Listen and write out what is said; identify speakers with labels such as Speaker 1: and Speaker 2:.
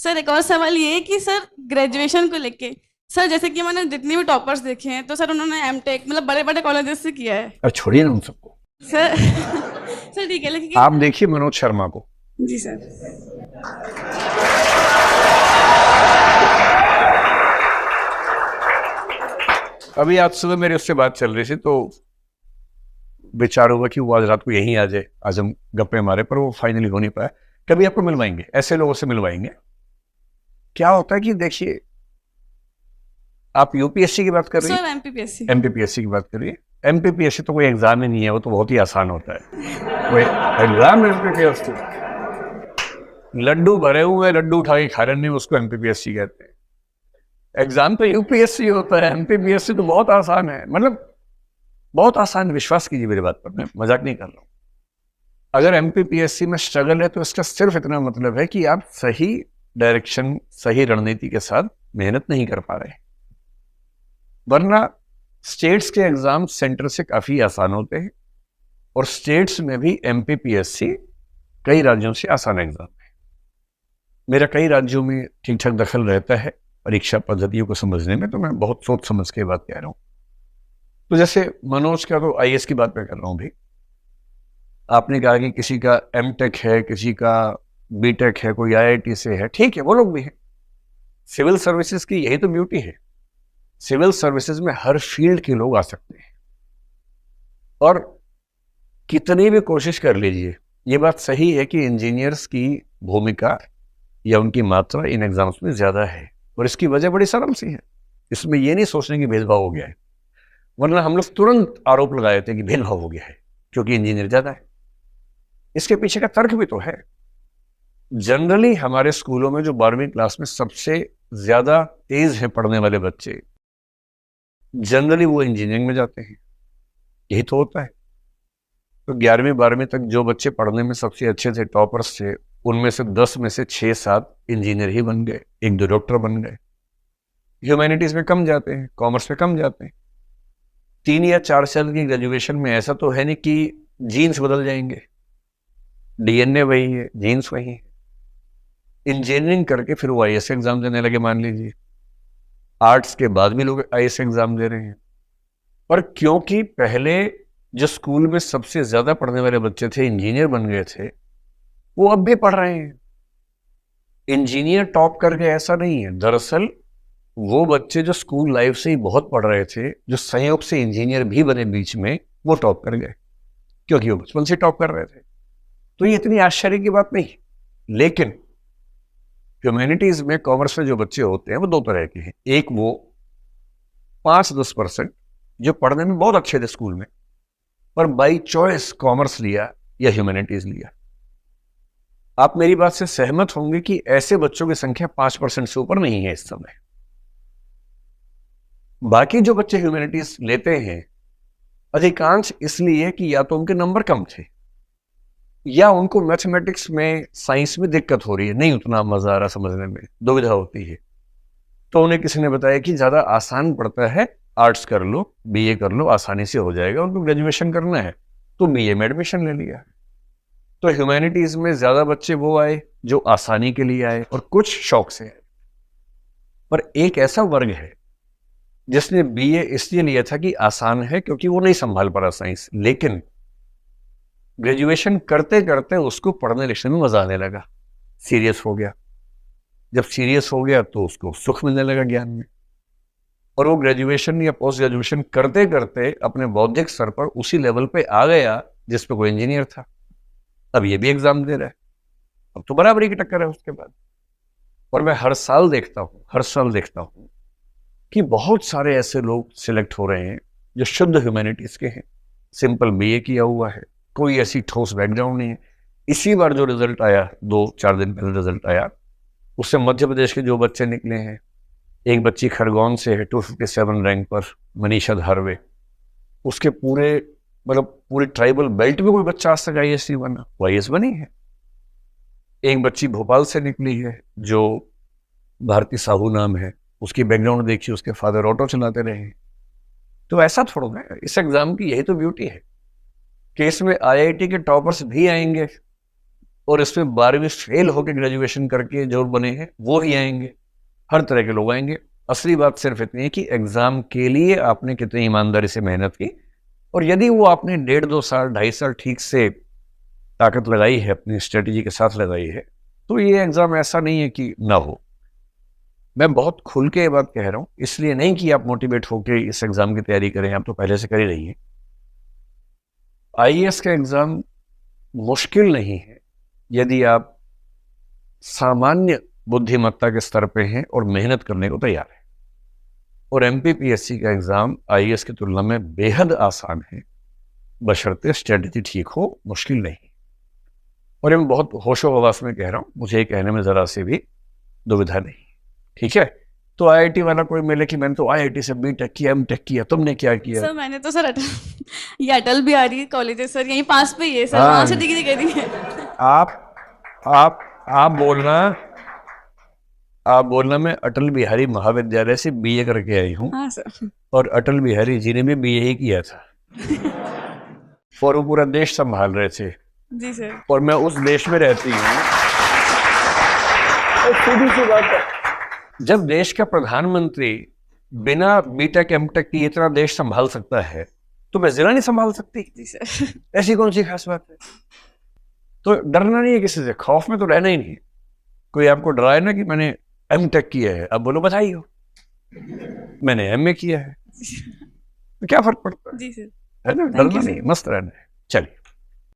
Speaker 1: Sir एक और सवाल ये है कि सर ग्रेजुएशन को लेके, सर जैसे कि मैंने जितने भी टॉपर्स देखे हैं तो सर उन्होंने एमटेक मतलब बड़े बड़े कॉलेजेस से किया है।
Speaker 2: अब छोड़िए ना उन सबको।
Speaker 1: सर सर ठीक है लेकिन।
Speaker 2: आप देखिए मनोज शर्मा को।
Speaker 1: जी सर।
Speaker 2: अभी आज सुबह मेरे उससे बात चल रही थी तो विचार हुआ कि वो आज रात को यहीं आ जाए, आज हम गप्पे मारे, पर वो फाइनली हो नहीं पाया। कभी आपको मिलवाएंगे, ऐसे लोगों से मिलवाएंगे। क्या होता है कि देखिए, आप यूपीएससी की बात कर रही
Speaker 1: सर
Speaker 2: है,
Speaker 1: एमपीपीएससी।
Speaker 2: एमपीपीएससी की बात कर रही है। एमपीपीएससी तो कोई एग्जाम ही नहीं है, वो तो बहुत ही आसान होता है। कोई एग्जाम एमपीपीएससी, लड्डू भरे हुए लड्डू उठा के खा रहे हैं, उसको एमपीपीएससी कहते हैं। एग्जाम तो यूपीएससी होता है, एमपीपीएससी तो बहुत आसान है, मतलब बहुत आसान। विश्वास कीजिए मेरी बात पर, मैं मजाक नहीं कर रहा हूं। अगर एमपीपीएससी में स्ट्रगल है तो इसका सिर्फ इतना मतलब है कि आप सही डायरेक्शन, सही रणनीति के साथ मेहनत नहीं कर पा रहे। वरना स्टेट्स के एग्जाम सेंटर से काफी आसान होते हैं, और स्टेट्स में भी एमपीपीएससी कई राज्यों से आसान एग्जाम है। मेरा कई राज्यों में ठीक ठाक दखल रहता है परीक्षा पद्धतियों को समझने में, तो मैं बहुत सोच समझ के बात कह रहा हूं। तो जैसे मनोज का, तो आईएएस की बात मैं कर रहा हूं भी। आपने कहा कि किसी का एमटेक है, किसी का बीटेक है, कोई आईआईटी से है, ठीक है, वो लोग भी हैं। सिविल सर्विसेज की यही तो ब्यूटी है। सिविल सर्विसेज में हर फील्ड के लोग आ सकते हैं, और कितनी भी कोशिश कर लीजिए, ये बात सही है कि इंजीनियर्स की भूमिका या उनकी मात्रा इन एग्जाम्स में ज्यादा है, और इसकी वजह बड़ी सरल सी है। इसमें यह नहीं सोचने की भेदभाव हो गया है, वरना हम लोग तुरंत आरोप लगाए थे कि भेदभाव हो गया है क्योंकि इंजीनियर ज्यादा है। इसके पीछे का तर्क भी तो है। जनरली हमारे स्कूलों में जो 12वीं क्लास में सबसे ज्यादा तेज है पढ़ने वाले बच्चे, जनरली वो इंजीनियरिंग में जाते हैं। यही तो होता है। तो 11वीं 12वीं तक जो बच्चे पढ़ने में सबसे अच्छे थे, टॉपर्स थे, उनमें से 10 में से 6-7 इंजीनियर ही बन गए, 1-2 डॉक्टर बन गए। ह्यूमैनिटीज में कम जाते हैं, कॉमर्स में कम जाते हैं। 3 या 4 साल की ग्रेजुएशन में ऐसा तो है नहीं कि जीन्स बदल जाएंगे। डीएनए वही है, जीन्स वही है। इंजीनियरिंग करके फिर वो आईएएस एग्जाम देने लगे, मान लीजिए। आर्ट्स के बाद भी लोग आईएएस एग्जाम दे रहे हैं। पर क्योंकि पहले जो स्कूल में सबसे ज्यादा पढ़ने वाले बच्चे थे इंजीनियर बन गए थे, वो अब भी पढ़ रहे हैं। इंजीनियर टॉप कर गए ऐसा नहीं है। दरअसल वो बच्चे जो स्कूल लाइफ से ही बहुत पढ़ रहे थे, जो संयोग से इंजीनियर भी बने बीच में, वो टॉप कर गए क्योंकि वो बचपन से टॉप कर रहे थे। तो ये इतनी आश्चर्य की बात नहीं। लेकिन ह्यूमैनिटीज में, कॉमर्स में जो बच्चे होते हैं वो दो तरह के हैं। एक वो 5-10% जो पढ़ने में बहुत अच्छे थे स्कूल में, पर बाई चॉइस कॉमर्स लिया या ह्यूमैनिटीज लिया। आप मेरी बात से सहमत होंगे कि ऐसे बच्चों की संख्या 5% से ऊपर नहीं है इस समय। बाकी जो बच्चे ह्यूमैनिटीज लेते हैं, अधिकांश इसलिए कि या तो उनके नंबर कम थे, या उनको मैथमेटिक्स में, साइंस में दिक्कत हो रही है, नहीं उतना मजा आ रहा समझने में, दुविधा होती है। तो उन्हें किसी ने बताया कि ज्यादा आसान पड़ता है, आर्ट्स कर लो, बीए कर लो, आसानी से हो जाएगा। उनको ग्रेजुएशन करना है तो बीए में एडमिशन ले लिया। तो ह्यूमैनिटीज में ज्यादा बच्चे वो आए जो आसानी के लिए आए, और कुछ शौक से आए। पर एक ऐसा वर्ग है जिसने बीए इसलिए लिया था कि आसान है, क्योंकि वो नहीं संभाल पा रहा साइंस, लेकिन ग्रेजुएशन करते करते उसको पढ़ने लिखने में मजा आने लगा, सीरियस हो गया। जब सीरियस हो गया तो उसको सुख मिलने लगा ज्ञान में, और वो ग्रेजुएशन या पोस्ट ग्रेजुएशन करते करते अपने बौद्धिक स्तर पर उसी लेवल पे आ गया जिस पे कोई इंजीनियर था। अब ये भी एग्जाम दे रहा है, अब तो बराबरी की टक्कर है उसके बाद। और मैं हर साल देखता हूँ कि बहुत सारे ऐसे लोग सिलेक्ट हो रहे हैं जो शुद्ध ह्यूमैनिटीज के हैं, सिंपल बीए किया हुआ है, कोई ऐसी ठोस बैकग्राउंड नहीं है। इसी बार जो रिजल्ट आया, 2-4 दिन पहले रिजल्ट आया, उससे मध्य प्रदेश के जो बच्चे निकले हैं, एक बच्ची खरगोन से है 257 रैंक पर, मनीषा धारवे। उसके पूरे, मतलब पूरे ट्राइबल बेल्ट में कोई बच्चा आज तक आईएएस नहीं बना, वो आईएएस बनी है। एक बच्ची भोपाल से निकली है जो भारती साहू नाम है, उसकी बैकग्राउंड देखिए, उसके फादर ऑटो चलाते रहे हैं। तो ऐसा थोड़ा है, इस एग्जाम की यही तो ब्यूटी है कि इसमें आईआईटी के टॉपर्स भी आएंगे, और इसमें 12वीं फेल होकर ग्रेजुएशन करके जो बने हैं वो ही आएंगे, हर तरह के लोग आएंगे। असली बात सिर्फ इतनी है कि एग्जाम के लिए आपने कितनी ईमानदारी से मेहनत की, और यदि वो आपने 1.5-2 साल 2.5 साल ठीक से ताकत लगाई है, अपनी स्ट्रेटेजी के साथ लगाई है, तो ये एग्जाम ऐसा नहीं है कि ना हो। मैं बहुत खुल के ये बात कह रहा हूं, इसलिए नहीं कि आप मोटिवेट होकर इस एग्जाम की तैयारी करें, आप तो पहले से कर ही रही हैं। आईएएस का एग्जाम मुश्किल नहीं है यदि आप सामान्य बुद्धिमत्ता के स्तर पे हैं और मेहनत करने को तैयार हैं। और एमपीपीएससी का एग्जाम आईएएस की तुलना में बेहद आसान है, बशर्ते स्ट्रेटजी ठीक हो, मुश्किल नहीं। और ये मैं बहुत होशो हवास में कह रहा हूं, मुझे ये कहने में जरा से भी दुविधा नहीं, ठीक है। तो आईआईटी वाला कोई मिले कि मैंने तो आईआईटी से बीटेक किया, एमटेक किया, तुमने क्या किया?
Speaker 1: सर मैंने तो सर अटल ये अटल बिहारी कॉलेज है सर, यहीं पास पे ही है सर,
Speaker 2: हाँ।
Speaker 1: वहां से डिग्री करी है।
Speaker 2: आप बोलना मैं अटल बिहारी महाविद्यालय से बीए करके आई हूँ,
Speaker 1: हाँ सर।
Speaker 2: और अटल बिहारी जी ने भी बीए ही किया था और वो पूरा देश संभाल रहे थे,
Speaker 1: जी सर।
Speaker 2: और मैं उस देश में रहती हूँ। और सीधी सी बात है, जब देश का प्रधानमंत्री बिना बीटेक एमटेक की इतना देश संभाल सकता है, तो मैं जिला नहीं संभाल सकती?
Speaker 1: जी सर।
Speaker 2: ऐसी कौन सी खास बात है? तो डरना नहीं है किसी से, खौफ में तो रहना ही नहीं। कोई आपको डराए ना कि मैंने एमटेक किया है, अब बोलो बधाई हो, मैंने एमए किया है, तो क्या फर्क पड़ता है?
Speaker 1: जी सर।
Speaker 2: है ना, डरना नहीं, मस्त रहना है। चलिए।